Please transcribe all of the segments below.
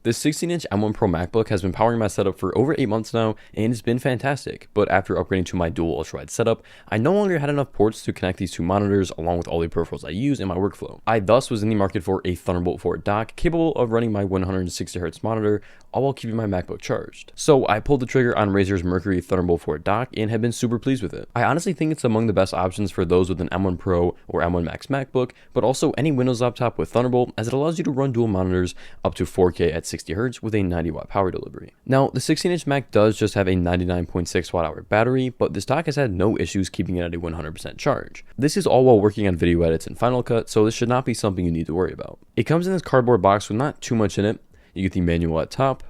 This 16-inch M1 Pro MacBook has been powering my setup for over 8 months now, and it's been fantastic, but after upgrading to my dual ultrawide setup, I no longer had enough ports to connect these two monitors along with all the peripherals I use in my workflow. I thus was in the market for a Thunderbolt 4 dock capable of running my 160Hz monitor, all while keeping my MacBook charged. So I pulled the trigger on Razer's Mercury Thunderbolt 4 dock and have been super pleased with it. I honestly think it's among the best options for those with an M1 Pro or M1 Max MacBook, but also any Windows laptop with Thunderbolt, as it allows you to run dual monitors up to 4K at 60Hz with a 90-watt power delivery. Now, the 16-inch Mac does just have a 99.6 watt-hour battery, but this dock has had no issues keeping it at a 100% charge. This is all while working on video edits in Final Cut, so this should not be something you need to worry about. It comes in this cardboard box with not too much in it. You get the manual at top,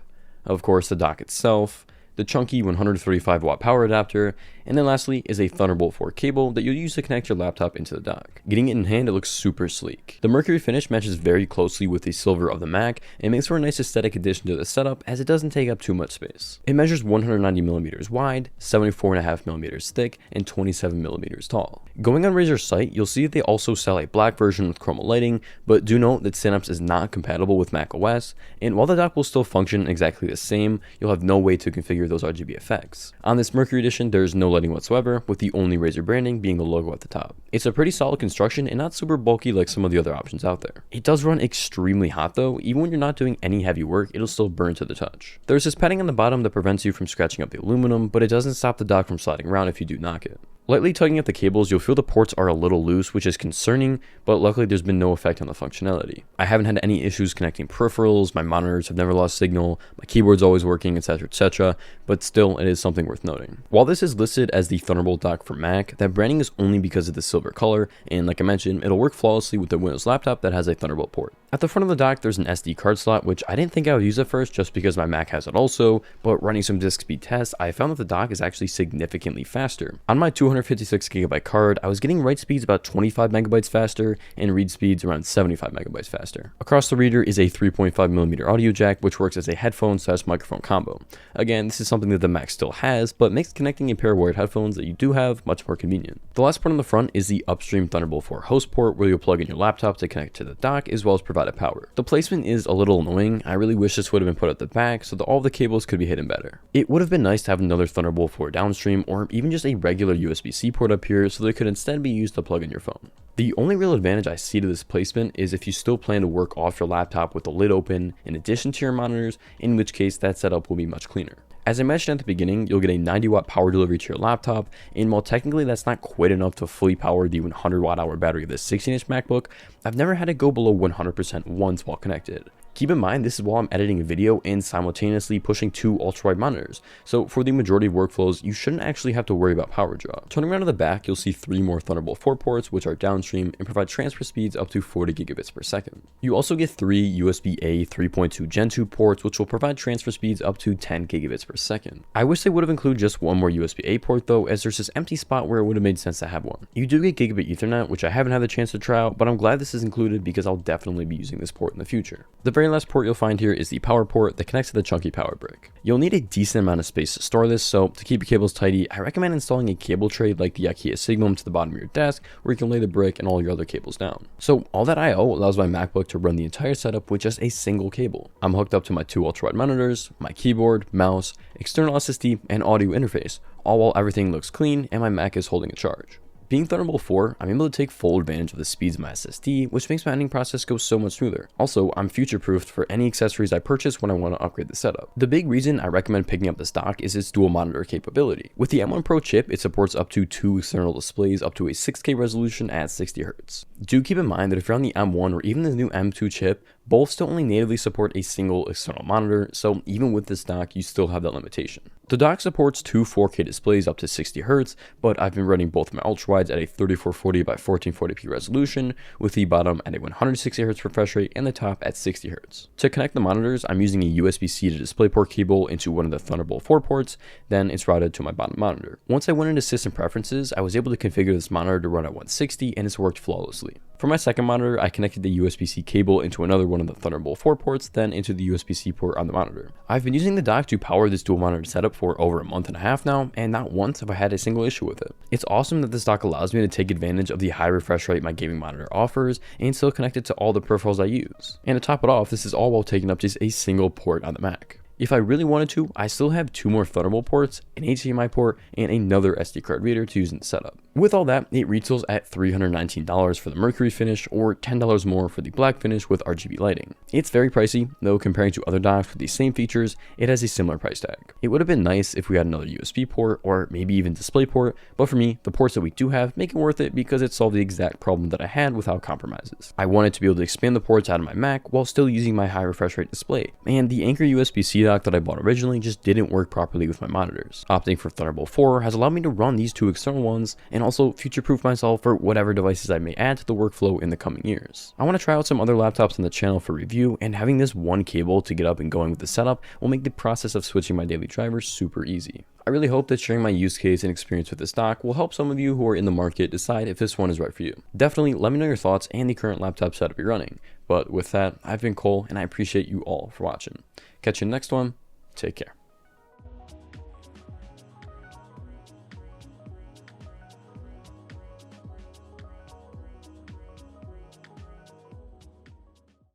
of course the dock itself, the chunky 135 watt power adapter, and then lastly is a Thunderbolt 4 cable that you'll use to connect your laptop into the dock. Getting it in hand, it looks super sleek. The Mercury finish matches very closely with the silver of the Mac and makes for a nice aesthetic addition to the setup as it doesn't take up too much space. It measures 190mm wide, 74.5mm thick, and 27mm tall. Going on Razer's site, you'll see that they also sell a black version with chroma lighting, but do note that Synapse is not compatible with macOS, and while the dock will still function exactly the same, you'll have no way to configure those RGB effects. On this Mercury edition, there's no lighting whatsoever, with the only Razer branding being the logo at the top. It's a pretty solid construction and not super bulky like some of the other options out there. It does run extremely hot though. Even when you're not doing any heavy work, it'll still burn to the touch. There's this padding on the bottom that prevents you from scratching up the aluminum, but it doesn't stop the dock from sliding around if you do knock it. Lightly tugging at the cables, you'll feel the ports are a little loose, which is concerning, but luckily there's been no effect on the functionality. I haven't had any issues connecting peripherals, my monitors have never lost signal, my keyboard's always working, etc, but still it is something worth noting. While this is listed as the Thunderbolt dock for Mac, that branding is only because of the silver color, and like I mentioned, it'll work flawlessly with the Windows laptop that has a Thunderbolt port. At the front of the dock, there's an SD card slot, which I didn't think I would use at first just because my Mac has it also, but running some disk speed tests, I found that the dock is actually significantly faster. On my 256GB card, I was getting write speeds about 25 megabytes faster and read speeds around 75 megabytes faster. Across the reader is a 3.5mm audio jack, which works as a headphone/microphone combo. Again, this is something that the Mac still has, but makes connecting a pair of wired headphones that you do have much more convenient. The last part on the front is the upstream Thunderbolt 4 host port, where you'll plug in your laptop to connect to the dock, as well as provide a power. The placement is a little annoying. I really wish this would have been put at the back so that all the cables could be hidden better. It would have been nice to have another Thunderbolt 4 downstream, or even just a regular USB-C port up here so that it could instead be used to plug in your phone. The only real advantage I see to this placement is if you still plan to work off your laptop with the lid open in addition to your monitors, in which case that setup will be much cleaner. As I mentioned at the beginning, you'll get a 90-watt power delivery to your laptop, and while technically that's not quite enough to fully power the 100-watt-hour battery of this 16-inch MacBook, I've never had it go below 100% once while connected. Keep in mind, this is while I'm editing a video and simultaneously pushing two ultra-wide monitors, so for the majority of workflows, you shouldn't actually have to worry about power draw. Turning around to the back, you'll see 3 more Thunderbolt 4 ports, which are downstream and provide transfer speeds up to 40 gigabits per second. You also get 3 USB-A 3.2 Gen 2 ports, which will provide transfer speeds up to 10 gigabits per second. I wish they would have included just one more USB-A port though, as there's this empty spot where it would have made sense to have one. You do get Gigabit Ethernet, which I haven't had the chance to try out, but I'm glad this is included because I'll definitely be using this port in the future. The very last port you'll find here is the power port that connects to the chunky power brick. You'll need a decent amount of space to store this, so to keep your cables tidy, I recommend installing a cable tray like the IKEA Signum to the bottom of your desk, where you can lay the brick and all your other cables down. So all that I.O. allows my MacBook to run the entire setup with just a single cable. I'm hooked up to my 2 ultra-wide monitors, my keyboard, mouse, external SSD, and audio interface, all while everything looks clean and my Mac is holding a charge. Being Thunderbolt 4, I'm able to take full advantage of the speeds of my SSD, which makes my editing process go so much smoother. Also, I'm future-proofed for any accessories I purchase when I want to upgrade the setup. The big reason I recommend picking up this dock is its dual monitor capability. With the M1 Pro chip, it supports up to 2 external displays up to a 6K resolution at 60Hz. Do keep in mind that if you're on the M1 or even the new M2 chip, both still only natively support a single external monitor, so even with this dock, you still have that limitation. The dock supports 2 4K displays up to 60Hz, but I've been running both my ultrawides at a 3440 by 1440p resolution, with the bottom at a 160Hz refresh rate and the top at 60Hz. To connect the monitors, I'm using a USB-C to DisplayPort cable into one of the Thunderbolt 4 ports, then it's routed to my bottom monitor. Once I went into system preferences, I was able to configure this monitor to run at 160 and it's worked flawlessly. For my second monitor, I connected the USB-C cable into another one of the Thunderbolt 4 ports, then into the USB-C port on the monitor. I've been using the dock to power this dual monitor setup for over a month and a half now, and not once have I had a single issue with it. It's awesome that this dock allows me to take advantage of the high refresh rate my gaming monitor offers and still connect it to all the peripherals I use. And to top it off, this is all while taking up just a single port on the Mac. If I really wanted to, I still have 2 more Thunderbolt ports, an HDMI port, and another SD card reader to use in the setup. With all that, it retails at $319 for the Mercury finish or $10 more for the black finish with RGB lighting. It's very pricey, though comparing to other docks with these same features, it has a similar price tag. It would have been nice if we had another USB port or maybe even DisplayPort, but for me, the ports that we do have make it worth it because it solved the exact problem that I had without compromises. I wanted to be able to expand the ports out of my Mac while still using my high refresh rate display, and the Anker USB-C dock that I bought originally just didn't work properly with my monitors. Opting for Thunderbolt 4 has allowed me to run these 2 external ones and also future-proof myself for whatever devices I may add to the workflow in the coming years. I want to try out some other laptops on the channel for review, and having this one cable to get up and going with the setup will make the process of switching my daily drivers super easy. I really hope that sharing my use case and experience with this dock will help some of you who are in the market decide if this one is right for you. Definitely let me know your thoughts and the current laptop setup you're running. But with that, I've been Cole, and I appreciate you all for watching. Catch you in the next one. Take care.